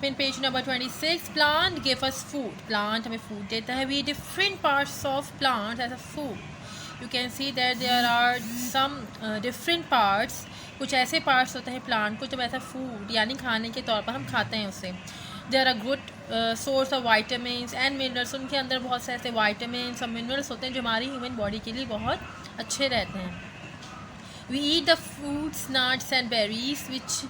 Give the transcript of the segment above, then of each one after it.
Open page number 26. Plant give us food. Plant हमें food देता है. We different parts of plant as a food. You can see that there are some different parts. कुछ ऐसे parts होते हैं plant को जब ऐसा फूड यानी खाने के तौर पर हम खाते हैं उसे. There are good source of vitamin and minerals. उनके अंदर बहुत से ऐसे वाइटामिन और मिनरल्स होते हैं जो हमारी ह्यूमन बॉडी के लिए बहुत अच्छे रहते हैं. We eat the fruits nuts and berries which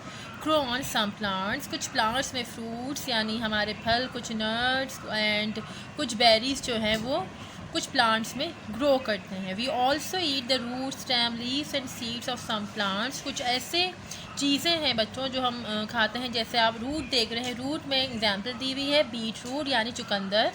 grow on some plants. कुछ प्लांट्स में फ्रूट्स यानी हमारे फल, कुछ नट्स एंड कुछ बेरीज जो हैं वो कुछ प्लांट्स में ग्रो करते हैं. We also eat the root stem leaves and seeds of some plants. कुछ ऐसे चीज़ें हैं बच्चों जो हम खाते हैं. जैसे आप रूट देख रहे हैं, रूट में एग्जाम्पल दी हुई है बीट रूट यानी चुकंदर,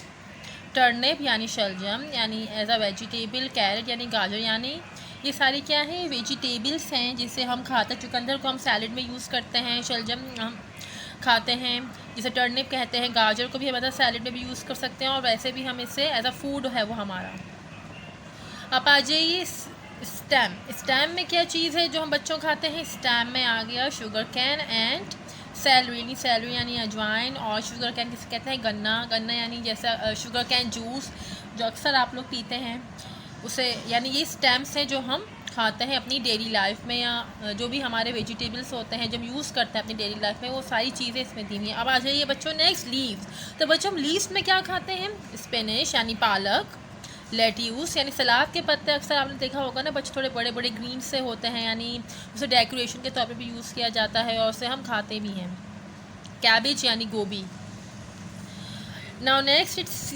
टर्निप यानी शलजम यानी एज अ वेजिटेबल, कैरेट यानी गाजर यानी ये सारी क्या है वेजिटेबल्स हैं जिसे हम खाते हैं. चुकंदर को हम सैलड में यूज़ करते हैं, शलजम हम खाते हैं, जिसे टर्निप कहते हैं. गाजर को भी हम मतलब सैलड में भी यूज़ कर सकते हैं और वैसे भी हम इसे एज अ फूड है वो हमारा. अब आ जाइए स्टेम. स्टेम में क्या चीज़ है जो हम बच्चों खाते हैं. स्टेम में आ गया sugar cane and salary. Salary यानी अजवाइन और शुगर कैन किसे कहते हैं गन्ना. गन्ना यानी जैसा शुगर कैन जूस जो अक्सर आप लोग पीते हैं उसे, यानी ये स्टेम्स हैं जो हम खाते हैं अपनी डेली लाइफ में या जो भी हमारे वेजिटेबल्स होते हैं जब यूज़ करते हैं अपनी डेली लाइफ में वो सारी चीज़ें इसमें दी हुई हैं. अब आ जाइए बच्चों नेक्स्ट लीव्स. तो बच्चों हम लीव्स में क्या खाते हैं. स्पिनच यानी पालक, लेट्यूस यानी सलाद के पत्ते. अक्सर आपने देखा होगा ना बच्चे थोड़े बड़े बड़े ग्रीन से होते हैं यानी उसे डेकोरेशन के तौर पे भी यूज़ किया जाता है और उसे हम खाते भी हैं. कैबेज यानी गोभी. Now next it's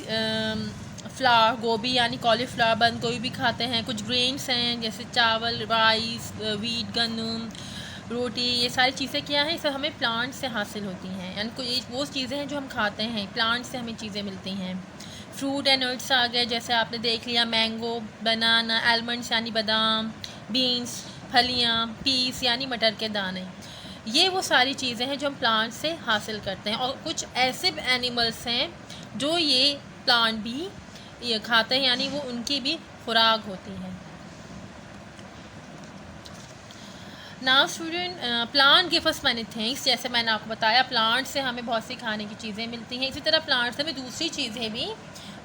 flower. गोभी यानी कॉलीफ्लावर, बंद गोभी भी खाते हैं. कुछ ग्रेन्स हैं जैसे चावल, राइस, वीट, गन्नम, रोटी. ये सारी चीज़ें क्या हैं, सब हमें प्लांट से हासिल होती हैं. यानी कोई वो चीज़ें हैं जो हम खाते हैं, प्लांट से हमें चीज़ें मिलती हैं. फ्रूट एंड नट्स आ गए जैसे आपने देख लिया मैंगो, बनाना, आलमंड्स यानी बादाम, बीन्स फलियाँ, पीस यानी मटर के दाने. ये वो सारी चीज़ें हैं जो हम प्लांट से हासिल करते हैं. और कुछ ऐसे एनिमल्स हैं जो ये प्लांट भी ये खाते हैं यानी वो उनकी भी खुराक होती है. Now student plant give us many things. जैसे मैंने आपको बताया प्लांट से हमें बहुत सी खाने की चीज़ें मिलती हैं. इसी तरह प्लांट से हमें दूसरी चीज़ें भी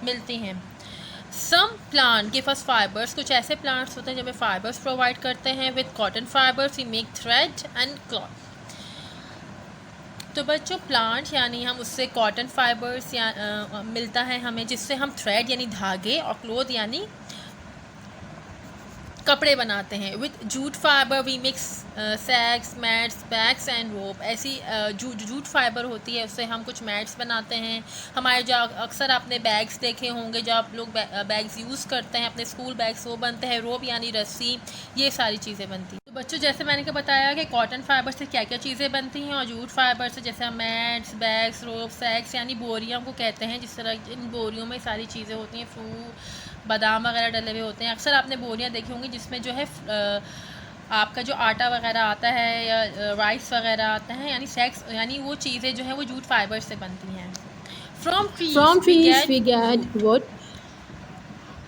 मिलती हैं. Some plant give us fibres. कुछ ऐसे प्लांट्स होते हैं जो हमें फाइबर्स प्रोवाइड करते हैं. With cotton fibres we make thread and cloth. तो बच्चों प्लांट यानी हम उससे कॉटन फाइबर्स या मिलता है हमें जिससे हम थ्रेड यानी धागे और क्लोथ यानी कपड़े बनाते हैं. With jute fibre we mix sacks, mats, bags and rope. ऐसी जूट फाइबर होती है उससे हम कुछ मैट्स बनाते हैं. हमारे जो अक्सर आपने बैग्स देखे होंगे जो आप लोग बैग्स यूज़ करते हैं अपने स्कूल बैग्स वो बनते हैं. रोप यानी रस्सी. ये सारी चीज़ें बनती हैं. तो बच्चों जैसे मैंने क्या बताया कि कॉटन फाइबर से क्या क्या चीज़ें बनती हैं और जूट फाइबर से जैसे हम मैट्स, बैग्स, रोप, सैक्स यानी बोरियों को कहते हैं. जिस तरह इन बोरियों में सारी चीज़ें होती हैं, फ्रूट, बादाम वगैरह डले हुए होते हैं. अक्सर आपने बोरियां देखी होंगी जिसमें जो है आपका जो आटा वगैरह आता है या राइस वगैरह आता है यानी सैक्स यानी वो चीज़ें जो है वो जूट फाइबर से बनती हैं. From trees we get wood.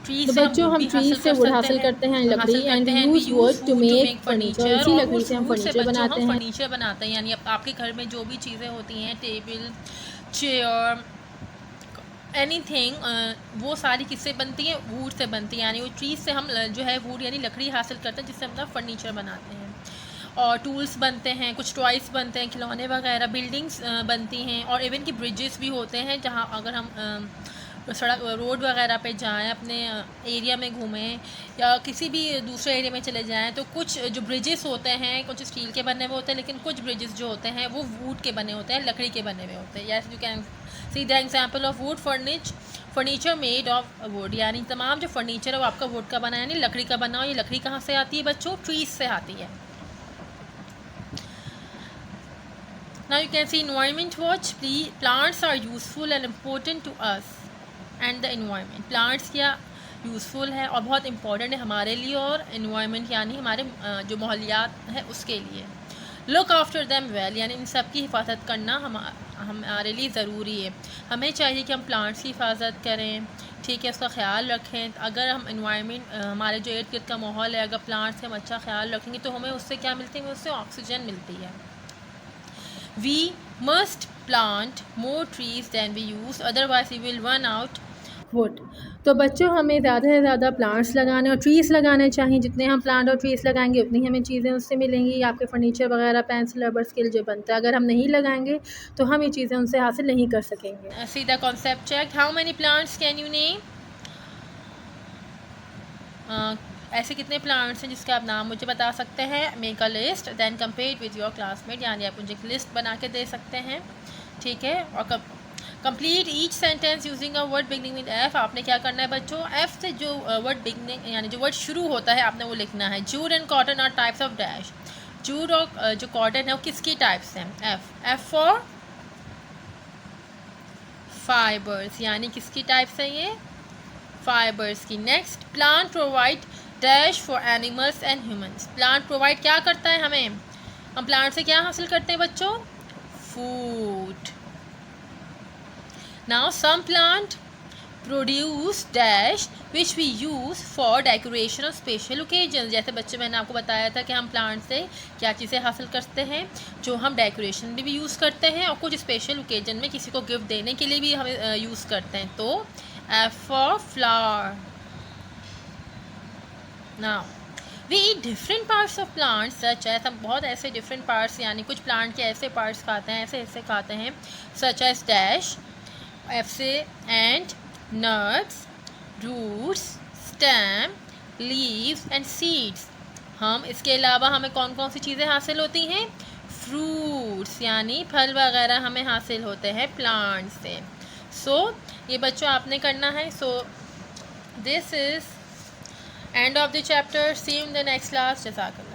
Tree तो से बच्चों हम ट्री से वुड हासिल करते हैं, लकड़ी. And we use wood to make furniture. इसी लकड़ी से हम फर्नीचर बनाते हैं. फर्नीचर बनाते हैं यानी आपके घर में जो भी चीज़ें होती हैं टेबल, चेयर, एनीथिंग वो सारी किससे बनती हैं वुड से बनती है. यानी वो ट्रीज से हम जो है वुड यानी लकड़ी हासिल करते हैं जिससे हम फर्नीचर बनाते हैं. और टूल्स बनते हैं, कुछ टॉयस बनते हैं, खिलौने वगैरह, बिल्डिंग्स बनती हैं. और इवन कि ब्रिजेस भी होते हैं जहाँ अगर हम सड़क रोड वगैरह पे जाएं, अपने एरिया में घूमें या किसी भी दूसरे एरिया में चले जाएं तो कुछ जो ब्रिजेस होते हैं कुछ स्टील के बने हुए होते हैं लेकिन कुछ ब्रिजेस जो होते हैं वो वुड के बने होते हैं, लकड़ी के बने हुए होते हैं. Yes you can see the example of would furniture made of would. यानी तमाम जो फर्नीचर है वो आपका वुड का बना है यानी लकड़ी का बना हो. ये लकड़ी कहाँ से आती है बच्चों, ट्रीज से आती है. Now you can see environment watch. Plants are useful and important to us and the environment. Plants क्या यूज़फुल है और बहुत इम्पोर्टेंट है हमारे लिए और इन्वायरमेंट यानी हमारे जो माहौलियात है उसके लिए. लुक आफ्टर दैम वेल यानी इन सब की हिफाजत करना हमारे लिए ज़रूरी है. हमें चाहिए कि हम प्लांट्स की हिफाजत करें, ठीक है, उसका ख्याल रखें. अगर हम इन्वायरमेंट हमारे जो इर्द गिर्द का माहौल है अगर प्लांट्स का हम अच्छा ख्याल रखेंगे तो हमें उससे क्या मिलती है, उससे ऑक्सीजन मिलती है. We must plant more trees than we use, otherwise we will run out would. तो बच्चों हमें ज़्यादा से ज़्यादा प्लांट्स लगाने और ट्रीज़ लगाने चाहिए। जितने हम प्लांट और ट्रीज़ लगाएंगे उतनी हमें चीज़ें उससे मिलेंगी, आपके फर्नीचर वगैरह, पेंसिल, रबर, स्केल जो बनता है। अगर हम नहीं लगाएंगे तो हम ये चीज़ें उनसे हासिल नहीं कर सकेंगे। See the concept check. How many plants can you name? ऐसे कितने प्लांट्स हैं जिसके आप नाम मुझे बता सकते हैं? Make a list then compare with your classmate, यानी आप मुझे एक लिस्ट बना के दे सकते हैं, ठीक है। और complete each sentence using a word beginning with F. आपने क्या करना है बच्चों, एफ से जो वर्ड बिगनिंग यानी जो वर्ड शुरू होता है आपने वो लिखना है। Jute and cotton are types of dash. Jute और जो कॉटन है वो किसकी टाइप्स हैं? एफ फॉर फाइबर्स, यानी किसकी टाइप्स हैं ये? फाइबर्स की। Next, plant provide dash for animals and humans. Plant provide क्या करता है हमें? हम प्लांट से क्या हासिल करते हैं बच्चों? Food. Now some plant produce dash which we use for decoration और स्पेशल ओकेजन। जैसे बच्चे मैंने आपको बताया था कि हम प्लांट से क्या चीज़ें हासिल करते हैं, जो हम डेकोरेशन में भी यूज़ करते हैं और कुछ स्पेशल ओकेजन में किसी को गिफ्ट देने के लिए भी हम यूज़ करते हैं। तो F for flower. Now we eat different parts of plants such as, हम बहुत ऐसे different parts यानी कुछ plant के ऐसे parts खाते हैं, ऐसे ऐसे खाते हैं, such as dash, F से and nuts, roots, stem, leaves and seeds। हम इसके अलावा हमें कौन कौन सी चीज़ें हासिल होती हैं? फ्रूट्स यानी फल वगैरह हमें हासिल होते हैं प्लांट से। सो ये बच्चों आपने करना है। So this is end of the chapter. See you in the next class. जज़ाकल्लाह।